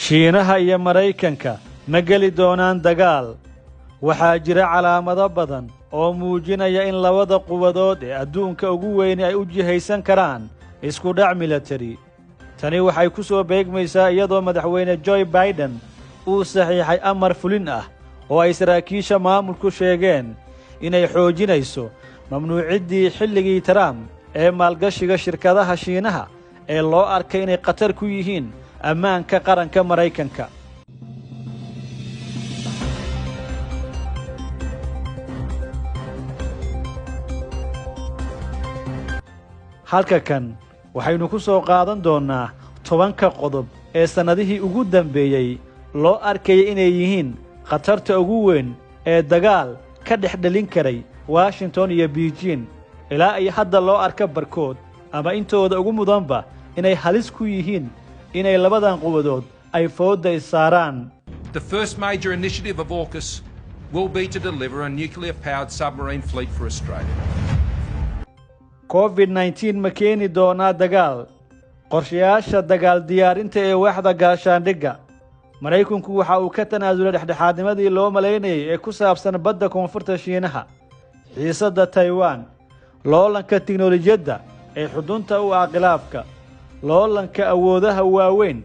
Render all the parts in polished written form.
shiinaha iyo Maraykanka ma geli doonaan dagaal. waxaa jira calaamado badan oo muujinaya in labada quwadood ee adduunka ugu weyn ay u jihaysan karaan isku dhac military. tani waxay ku soo beegmaysaa iyadoo madaxweyne Joe Biden uu saxiixay amar fulin ah oo ay saraakiisha maamulku sheegeen inay xoojinayso mamnuuciddii xilligii Trump ee maalgashiga shirkadaha Shiinaha ee loo arkay inay khatar ku yihiin ammaanka qaranka Maraykanka. halka kan waxaynu ku soo qaadan doonaa 10 qodob ee sanadihii ugu dambeeyay loo arkay inay yihiin khatarta ugu weyn ee dagaal ka dhexdhalin karay Washington iyo Beijing ilaa ay hadda loo arka barkood ama intooda ugu mudanba inay halis ku yihiin inay labadan quwadood ay fooda isaaraan. The first major initiative of AUKUS will be to deliver a nuclear-powered submarine fleet for Australia. COVID-19 ma keeni doonaa dagaal. qorshayaasha dagaal diyaarinta ee waaxda gaashaandhigga Maraykanku waxa uu ka tanaasulay dhexdhexaadnimadii loo maleynayay ee ku saabsan badda koonfurta Shiinaha, xiisadda Taiwan, loolanka tiknoolajiyadda ee xudunta u ah khilaafka, loolanka awoodaha waaweyn,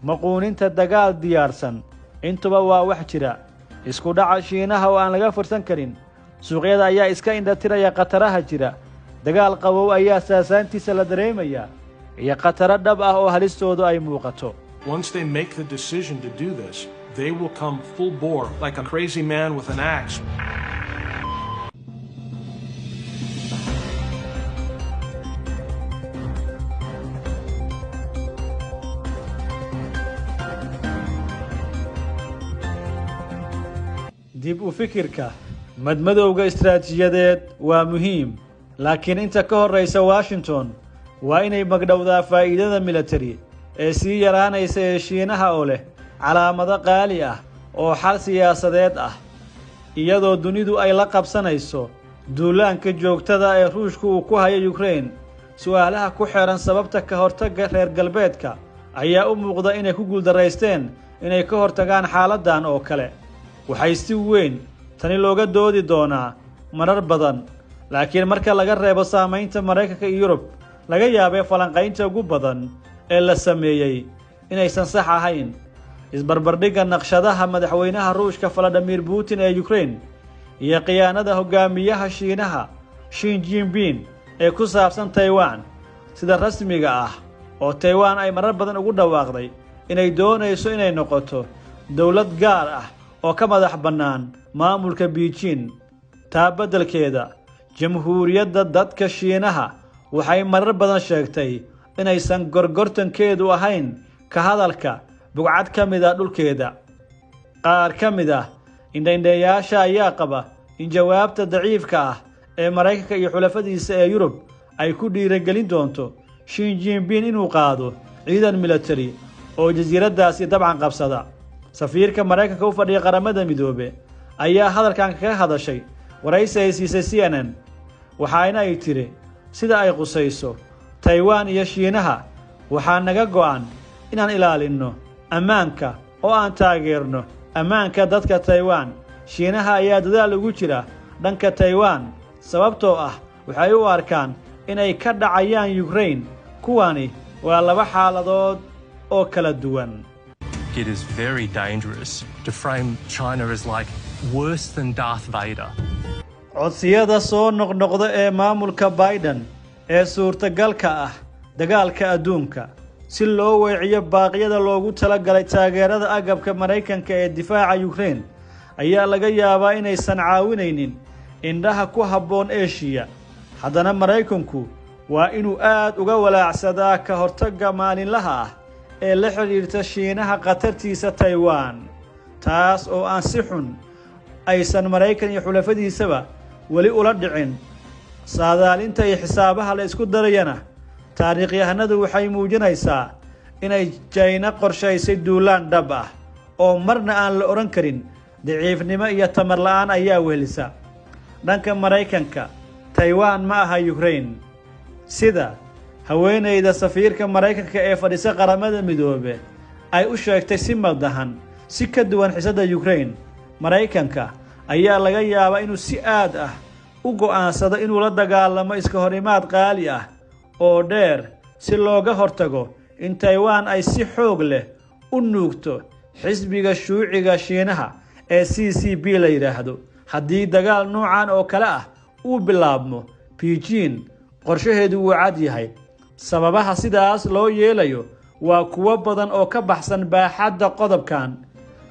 maquuninta dagaal diyaarsan. intuba waa wax jira. isku dhaca Shiinaha oo aan laga fursan karin. suuqyada ayaa iska indhatiraya khataraha jira. dagaal qabow ayaa saasaantiisa la dareemaya iyo khataro dhab ah oo halistoodu ay muuqato. Once they make the decision to do this, they will come full bore like a crazy man with an axe. dib u fikirka madmadowga istiraatiijiyadeed waa muhiim, laakiin inta ka horreysa Washington waa inay magdhowdaa faa'iidada military ee sii yaraanaysa ee Shiinaha oo leh calaamado qaali ah oo xal siyaasadeed ah. iyadoo dunidu ay la qabsanayso duulaanka joogtada ee Ruushku uu ku hayo Ukraine, su'aalaha ku xeeran sababta ka hortagga reer galbeedka ayaa u muuqda inay ku guuldareysteen inay ka hortagaan xaaladdan oo kale. waxay si weyn tani looga doodi doonaa marar badan, laakiin marka laga reebo saamaynta Maraykanka iyo Yurub, laga yaabay falanqaynta ugu badan ee la sameeyay inaysan sax ahayn. isbarbardhigga naqshadaha madaxweynaha Ruushka Vladimir Putin ee Ukraine iyo khiyaanada hogaamiyaha Shiinaha Xi Jinping ee ku saabsan Taiwan sida rasmiga ah oo Taiwan ay marar badan ugu dhawaaqday inay doonayso inay noqoto dawlad gaar ah oo ka madax bannaan maamulka Beijing. taa beddelkeeda Jamhuuriyadda Dadka Shiinaha waxay marar badan sheegtay inaysan gorgortankeedu ahayn ka hadalka bugcad ka mid ah dhulkeeda. qaar ka mid ah indhaindhayaasha ayaa qaba in jawaabta daciifka ah ee Maraykanka iyo xulafadiisa ee Yurub ay ku dhiirigelin doonto Xi Jinping inuu qaado ciidan military oo jasiiradaasi dabcan qabsada. safiirka Maraykanka u fadhiya qaramada midoobe ayaa hadalkan kaga hadashay waraysi ay siisay CNN, waxaana ay tiri sida ay qusayso Taiwan iyo Shiinaha waxaa naga go'an inaan ilaalinno ammaanka oo aan taageerno ammaanka dadka Taiwan. Shiinaha ayaa dadaal ugu jira dhanka Taiwan sababtoo ah waxay u arkaan inay ka dhacayaan Ukraine. kuwani waa laba xaaladood oo kala duwan. It is very dangerous to frame China as like worse than Darth Vader. codsiyada soo noqnoqda ee maamulka Biden ee suurtagalka ah dagaalka adduunka si loo weeciyo baaqyada loogu talagalay taageerada agabka Maraykanka ee difaaca Ukraine ayaa laga yaabaa inaysan caawinaynin indhaha ku habboon Asia. haddana Maraykanku waa inuu aad uga walaacsadaa ka hortagga maalinlaha ah ee la xiriirta Shiinaha khatartiisa Taiwan, taas oo aan si xun aysan Maraykan iyo xulafadiisaba weli ula dhicin. saadaalinta iyo xisaabaha la isku darayana taariikhyahanadu waxay muujinaysaa inay China qorshaysay duulaan dhab ah oo marna aan la oran karin daciifnimo iyo tamar la'aan ayaa wehelisa. dhanka Maraykanka, Taiwan ma aha Ukraine. sida haweeneyda safiirka Maraykanka ee fadhisa qaramada midoobe ay u sheegtay si maldahan si ka duwan xiisadda Ukraine. Maraykanka ayaa laga yaabaa inuu si aad ah u go'aansado inuu la dagaalamo iska horimaad qaali ah oo dheer si looga hortago in Taiwan ay si xoog leh u nuugto xisbiga shuuciga Shiinaha ee CCP la yiraahdo. haddii dagaal noocan oo kale ah uu bilaabmo, Beijing qorshaheedu wuu cad yahay. sababaha sidaas loo yeelayo waa kuwo badan oo ka baxsan baaxadda qodobkan,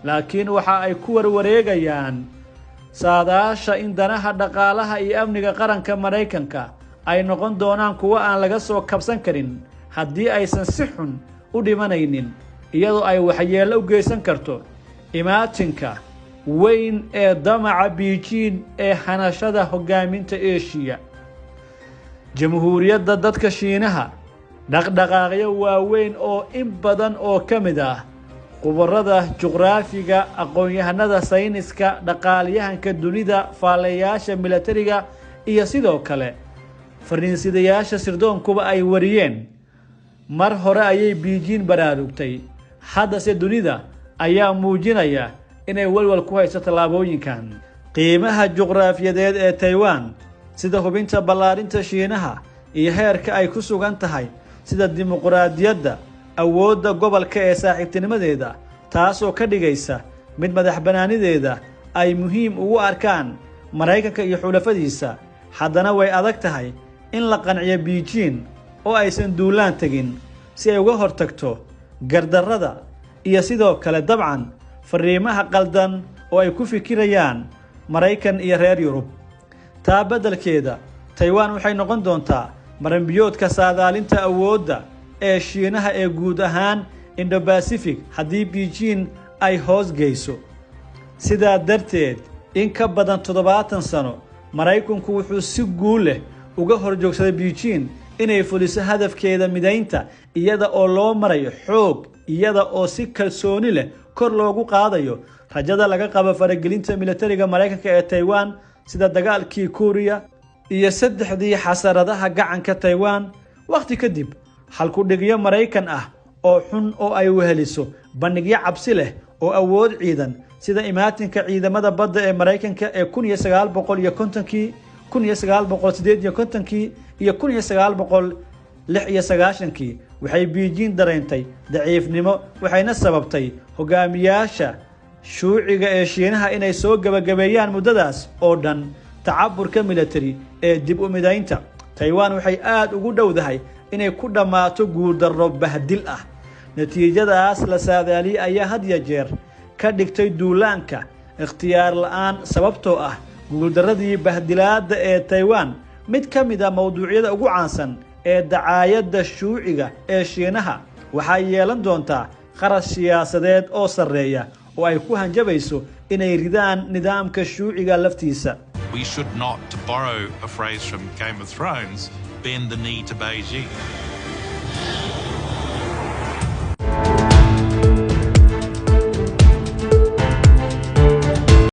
laakiin waxa ay ku warwareegayaan saadaasha in danaha dhaqaalaha iyo amniga qaranka Maraykanka ay noqon doonaan kuwo aan laga soo kabsan karin haddii aysan si xun u dhimanaynin, iyadoo ay waxyeello u geysan karto imaatinka weyn ee damaca Beijing ee hanashada hogaaminta Asia. Jamhuuriyadda dadka Shiinaha dhaqdhaqaaqyo waaweyn oo in badan oo ka mid ah khubarada juqraafiga, aqoon-yahanada sayniska, dhaqaalayahanka dunida, faalayaasha militariga iyo sidoo kale fariinsidayaasha sirdoonkuba ay wariyeen. mar hore ayay Beijing baraarugtay, haddase dunida ayaa muujinaya inay walwal ku hayso tallaabooyinkan. qiimaha juqraafiyadeed ee Taiwan, sida hubinta ballaarinta Shiinaha iyo heerka ay ku sugan tahay, sida dimuqraadiyadda, awoodda gobolka ee saaxiibtinimadeeda, taasoo ka dhigaysa mid madaxbannaanideeda ay muhiim ugu arkaan Maraykanka iyo xulafadiisa. haddana way adag tahay in la qanciyo Beijing oo aysan duulaan tegin si ay uga hortagto gardarrada iyo sidoo kale dabcan fariimaha qaldan oo ay ku fikirayaan Maraykan iyo reer Yurub. taa beddelkeeda, Taiwan waxay noqon doontaa maranbiyoodka saadaalinta awoodda ee Shiinaha ee guud ahaan Indo-Pacific haddii Beijing ay hoos geyso. sidaa darteed, in ka badan 70 sano, Maraykanku wuxuu si guul leh uga horjoogsaday Beijing inay fuliso hadafkeeda midaynta iyada oo loo marayo xoog, iyada oo si kalsooni leh kor loogu qaadayo rajada laga qabo faragelinta militariga Maraykanka ee Taiwan, sida dagaalkii Korea iyo saddexdii xasaradaha gacanka Taiwan. waqti kadib, halku dhigyo Maraykan ah oo xun oo ay weheliso bandhigyo cabsi leh oo awood ciidan, sida imaatinka ciidamada badda ee Maraykanka ee 1950kii, 1958kii iyo 1996kii, waxay Beijing dareentay daciifnimo, waxayna sababtay hogaamiyaasha shuuciga ee Shiinaha inay soo gabagabeeyaan muddadaas oo dhan tacaburka military ee dib u midaynta. Taiwan waxay aad ugu dhowdahay inay ku dhammaato guuldarro bahdil ah. natiijadaas la saadaaliyay ayaa had iyo jeer ka dhigtay duulaanka ikhtiyaar la'aan, sababtoo ah guuldarradii bahdilaadda ee Taiwan mid ka mid ah mawduucyada ugu caansan ee dacaayadda shuuciga ee Shiinaha. waxay yeelan doontaa kharash siyaasadeed oo sarreeya oo ay ku hanjabayso inay ridaan nidaamka shuuciga laftiisa. We should not, to borrow a phrase from Game of Thrones, bend the knee to Beijing.